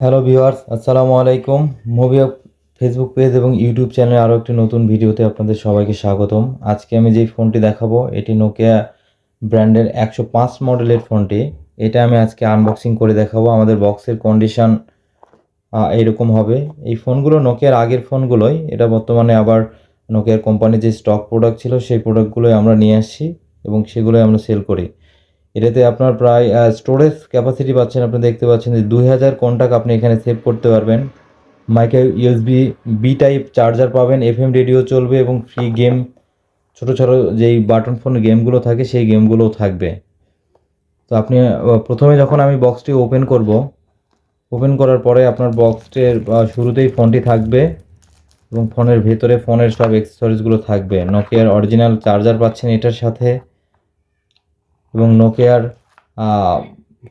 Hello viewers, আসসালামু আলাইকুম। Movie of Facebook page এবং ইউটিউব চ্যানেলে আরও একটি নতুন ভিডিওতে আপনাদের সবাইকে স্বাগতম। আজকে আমি যেই ফোনটি দেখাবো এটি নোকিয়া ব্র্যান্ডের 105 মডেলের ফোনটি। এটা আমি আজকে আনবক্সিং করে দেখাবো। আমাদের বক্সের কন্ডিশন এইরকম হবে। এই ফোনগুলো নোকিয়ার আগের ফোনগুলোই, এটা বর্তমানে আবার নোকিয়ার কোম্পানির যে স্টক প্রোডাক্ট ছিল সেই প্রোডাক্টগুলোই আমরা নিয়ে আসছি এবং সেগুলোই আমরা সেল করি। এটাতে আপনার প্রায় স্টোরেজ ক্যাপাসিটি পাচ্ছেন, আপনি দেখতে পাচ্ছেন যে 2000 কন্টাক্ট আপনি এখানে সেভ করতে পারবেন। Micro USB B type charger পাবেন, এফএম রেডিও চলবে এবং ফ্রি গেম, ছোটো ছোটো যেই বাটন ফোন গেমগুলো থাকে সেই গেমগুলোও থাকবে। তো আপনি প্রথমে যখন আমি বক্সটি ওপেন করব, ওপেন করার পরে আপনার বক্সটির শুরুতেই ফোনটি থাকবে এবং ফোনের ভেতরে ফোনের সব অ্যাক্সেসরিজগুলো থাকবে। নোকিয়ার অরিজিনাল চার্জার পাচ্ছেন এটার সাথে এবং নোকিয়ার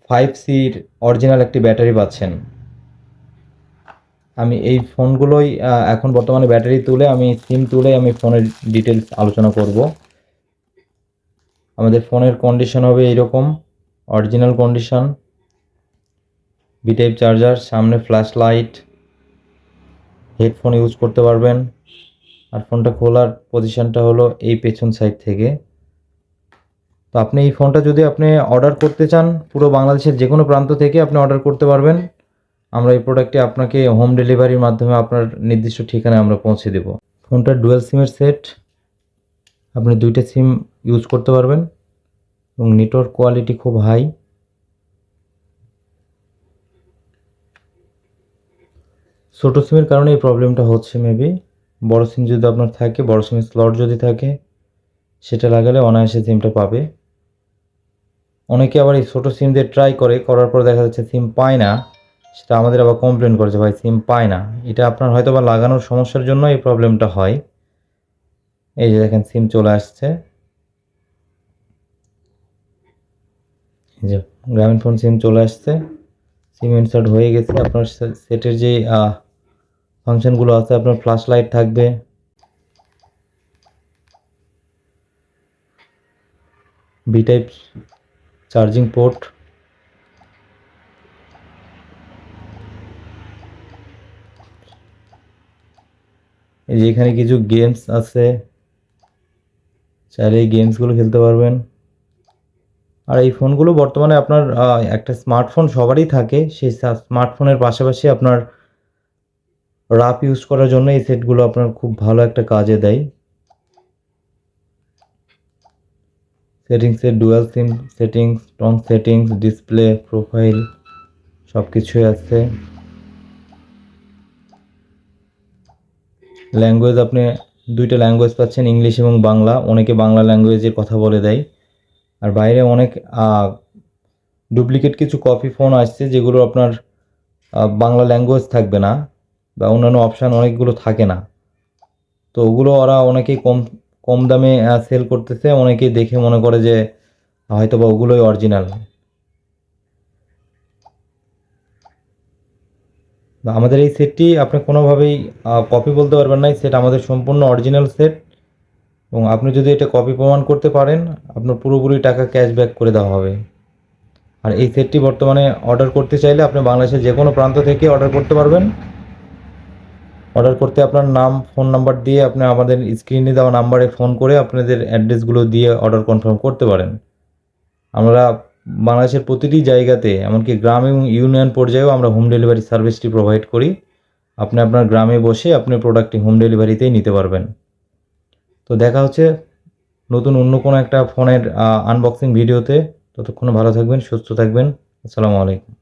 5Cর অরিজিনাল একটি ব্যাটারি পাচ্ছেন। আমি এই ফোনগুলোই এখন বর্তমানে ব্যাটারি তুলে সিম তুলে আমি ফোনের ডিটেলস আলোচনা করব। আমাদের ফোনের কন্ডিশন হবে এইরকম, original condition, B type charger, সামনে ফ্ল্যাশ লাইট, হেডফোন ইউজ করতে পারবেন। আর ফোনটা খোলার পজিশনটা হলো এই পেছন সাইড থেকে। তো আপনি এই ফোনটা যদি আপনি অর্ডার করতে চান, পুরো বাংলাদেশের যে কোনো প্রান্ত থেকে আপনি অর্ডার করতে পারবেন। আমরা এই প্রোডাক্টটি আপনাকে হোম ডেলিভারির মাধ্যমে আপনার নির্দিষ্ট ঠিকানায় আমরা পৌঁছে দেব। ফোনটা ডুয়াল সিমের সেট, আপনি দুইটা সিম ইউজ করতে পারবেন এবং নেটওয়ার্ক কোয়ালিটি খুব হাই। ছোটো সিমের কারণে এই প্রবলেমটা হচ্ছে মেবি। বড় সিম যদি আপনার থাকে, বড় সিমের স্লট যদি থাকে, সেটা লাগালে অনায়াসে সিমটা পাবে। অনেকে আবার এই ছোটো সিম দিয়ে ট্রাই করার পর দেখা যাচ্ছে সিম পায় না, সেটা আমাদের আবার কমপ্লেন করেছে, ভাই সিম পায় না। এটা আপনার হয়তো বা লাগানোর সমস্যার জন্য এই প্রবলেমটা হয়। এই যে দেখেন সিম চলে আসছে, এই যে গ্রামীণ ফোন সিম চলে আসছে, সিম ইনসার্ট হয়ে গেছে। আপনার সেটের যে ফাংশনগুলো আছে, আপনার ফ্ল্যাশ লাইট থাকবে, বি টাইপ চার্জিং পোর্ট, এই যে এখানে কিছু গেমস আছে, চাইলে এই গেমসগুলো খেলতে পারবেন। আর এই ফোনগুলো বর্তমানে আপনার একটা স্মার্টফোন সবারই থাকে, সেই স্মার্টফোনের পাশাপাশি আপনার রাফ ইউজ করার জন্য এই সেটগুলো আপনার খুব ভালো একটা কাজে দেয়। সেটিংসের dual SIM settings, strong settings, display, profile সব কিছুই আছে। ল্যাঙ্গুয়েজ আপনি দুইটা ল্যাঙ্গুয়েজ পাচ্ছেন, ইংলিশ এবং বাংলা। অনেকে বাংলা ল্যাঙ্গুয়েজের কথা বলে দেয়। আর বাইরে অনেক ডুপ্লিকেট কিছু কপি ফোন আসছে যেগুলো আপনার বাংলা ল্যাঙ্গুয়েজ থাকবে না বা অন্যান্য অপশান অনেকগুলো থাকে না। তো ওগুলো ওরা অনেকেই কম কম দামে সেল করতেছে, অনেকেই দেখে মনে করে যে হয়তো বা ওগুলোই অরিজিনাল। আমাদের এই সেটটি আপনি কোনোভাবেই কপি বলতে পারবেন না, এই সেট আমাদের সম্পূর্ণ অরিজিনাল সেট। এবং আপনি যদি এটা কপি প্রমাণ করতে পারেন, আপনার পুরোপুরি টাকা ক্যাশব্যাক করে দেওয়া হবে। আর এই সেটটি বর্তমানে অর্ডার করতে চাইলে আপনি বাংলাদেশের যে কোনো প্রান্ত থেকে অর্ডার করতে পারবেন। অর্ডার করতে আপনার নাম, ফোন নাম্বার দিয়ে আপনি আমাদের স্ক্রিনে দেওয়া নাম্বারে ফোন করে আপনাদের অ্যাড্রেসগুলো দিয়ে অর্ডার কনফার্ম করতে পারেন। আমরা বাংলাদেশের প্রতিটি জায়গাতে, এমনকি গ্রাম এবং ইউনিয়ন পর্যায়েও আমরা হোম ডেলিভারি সার্ভিসটি প্রোভাইড করি। আপনি আপনার গ্রামে বসে আপনি প্রোডাক্টটি হোম ডেলিভারিতেই নিতে পারবেন। তো দেখা হচ্ছে নতুন অন্য কোনো একটা ফোনের আনবক্সিং ভিডিওতে। ততক্ষণে ভালো থাকবেন, সুস্থ থাকবেন। আসসালামু আলাইকুম।